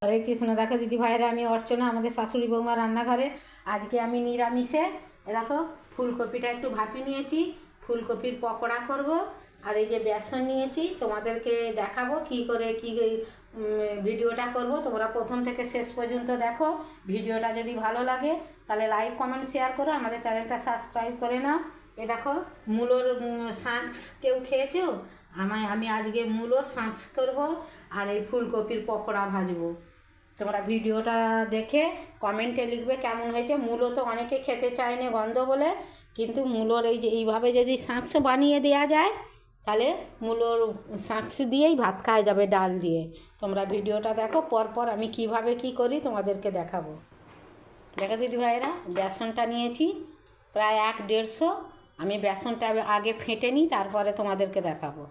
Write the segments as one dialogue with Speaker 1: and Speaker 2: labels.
Speaker 1: হরে কৃষ্ণ। দেখো দিদি ভাইরা, আমি অর্চনা, আমাদের শাশুড়ি বৌমা রান্নাঘরে। আজকে আমি নিরামিষে দেখো ফুলকপিটা একটু ভাপিয়ে নিয়েছি, ফুলকপির পকোড়া করব। আর এই যে বেসন নিয়েছি, তোমাদেরকে দেখাবো কি করে কি ভিডিওটা করব। তোমরা প্রথম থেকে শেষ পর্যন্ত দেখো। ভিডিওটা যদি ভালো লাগে তাহলে লাইক কমেন্ট শেয়ার করো, আমাদের চ্যানেলটা সাবস্ক্রাইব করে নাও। এ দেখো মূলোর শাঁস কেউ খেয়েছো? আমি আজকে মূলো শাঁস করব আর এই ফুলকপির পকোড়া ভাজবো। তোমরা ভিডিওটা দেখে কমেন্টে লিখবে কেমন হয়েছে। মূলো তো অনেকে খেতে চায় না গন্ধ বলে, কিন্তু মূলোর এই যে এইভাবে যদি শাঁস বানিয়ে দেওয়া যায় তাহলে মূলোর শাঁস দিয়েই ভাত খাওয়া যাবে ডাল দিয়ে। তোমরা ভিডিওটা দেখো, পরপর আমি কিভাবে কি করি তোমাদেরকে দেখাবো। দেখো দিদি ভাইরা, বেসনটা নিয়েছি প্রায় 1-150। আমি বেসনটা আগে ফেটে নিই, তারপরে তোমাদেরকে দেখাবো।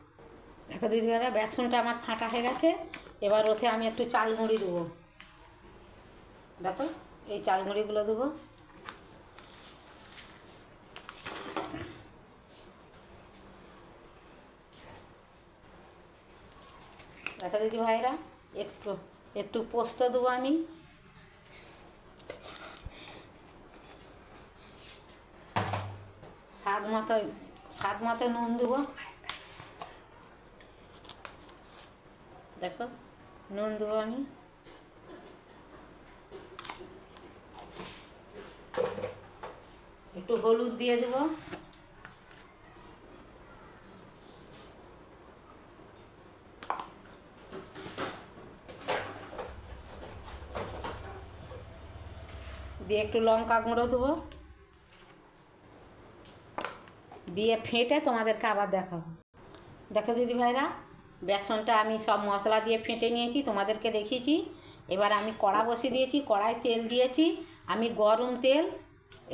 Speaker 1: দেখো দিদি ভাইরা, বেসনটা আমার ফাটা হয়ে গেছে। এবার ওতে আমি একটু চাল গুঁড়ি দেবো। দেখো এই চাল গুঁড়িগুলো দেবো। দেখো দিদি ভাইরা, একটু একটু পোস্ত দেবো আমি। স্বাদ মতো নুন দেবো। দেখো নুন দেবো আমি। একটু হলুদ দিয়ে দেবো। দিয়ে একটু লঙ্কা গুঁড়ো দেবো, দিয়ে ফেটে তোমাদেরকে আবার দেখাবো। দেখো দিদি ভাইরা, বেসনটা আমি সব মশলা দিয়ে ফেটে নিয়েছি, তোমাদেরকে দেখিয়েছি। এবার আমি কড়া বসিয়ে দিয়েছি, কড়ায় তেল দিয়েছি আমি, গরম তেল।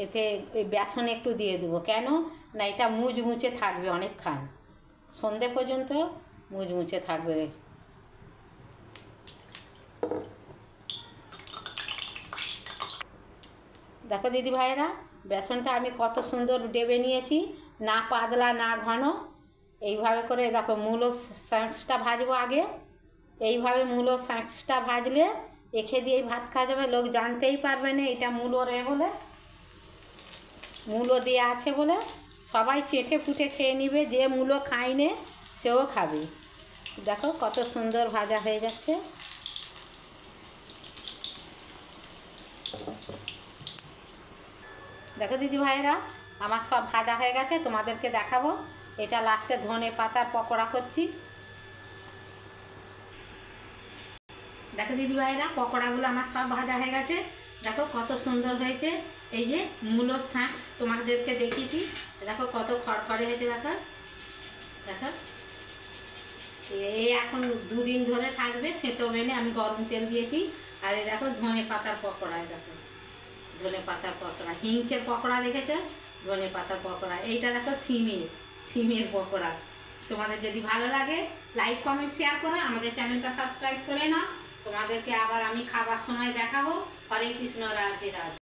Speaker 1: এতে বেসন একটু দিয়ে দেবো, কেন না এটা মুচমুচে থাকবে অনেকক্ষণ, সন্ধে পর্যন্ত মুচমুচে থাকবে। দেখো দিদি ভাইরা, বেসনটা আমি কত সুন্দর ডেবে নিয়েছি, না পাতলা না ঘন। এইভাবে করে দেখো মূলো শাঁসটা ভাজবো আগে। এইভাবে মূলো শাঁসটা ভাজলে এখে দিয়েই ভাত খাওয়া যাবে, লোক জানতেই পারবে না এটা মূলো বলে, মূলো দেওয়া আছে বলে। সবাই চেটে ফুটে খেয়ে নিবে, যে মূলো খায় না সেও খাবে। দেখো কত সুন্দর ভাজা হয়ে যাচ্ছে। দেখো দিদি ভাইয়েরা, আমার সব ভাজা হয়ে গেছে, তোমাদেরকে দেখাবো। এটা লাস্টে ধনে পাতার পকোড়া করছি। দেখো দিদি ভাইয়েরা, পকোড়াগুলো আমার সব ভাজা হয়ে গেছে। দেখো কত সুন্দর হয়েছে। এই যে মূলোর শাঁস তোমাদেরকে দেখিয়েছি, দেখো কত খড়খড়ে হয়েছে। দেখো দেখো এই এখন 2 দিন ধরে থাকবে, সেতো মেনে আমি গরম তেল দিয়েছি। আর এই দেখো ধনে পাতার পকোড়া, দেখো ধনে পাতার পকোড়া। হিংচের পকোড়া দেখেছো, ধনে পাতার পকোড়া। এইটা দেখো সিমের পকোড়া। তোমাদের যদি ভালো লাগে লাইক কমেন্ট শেয়ার করো, আমাদের চ্যানেলটা সাবস্ক্রাইব করে নাও। তোমাদেরকে আবার আমি খাবার সময় দেখাবো। হরে কৃষ্ণ, রাধে রাধে।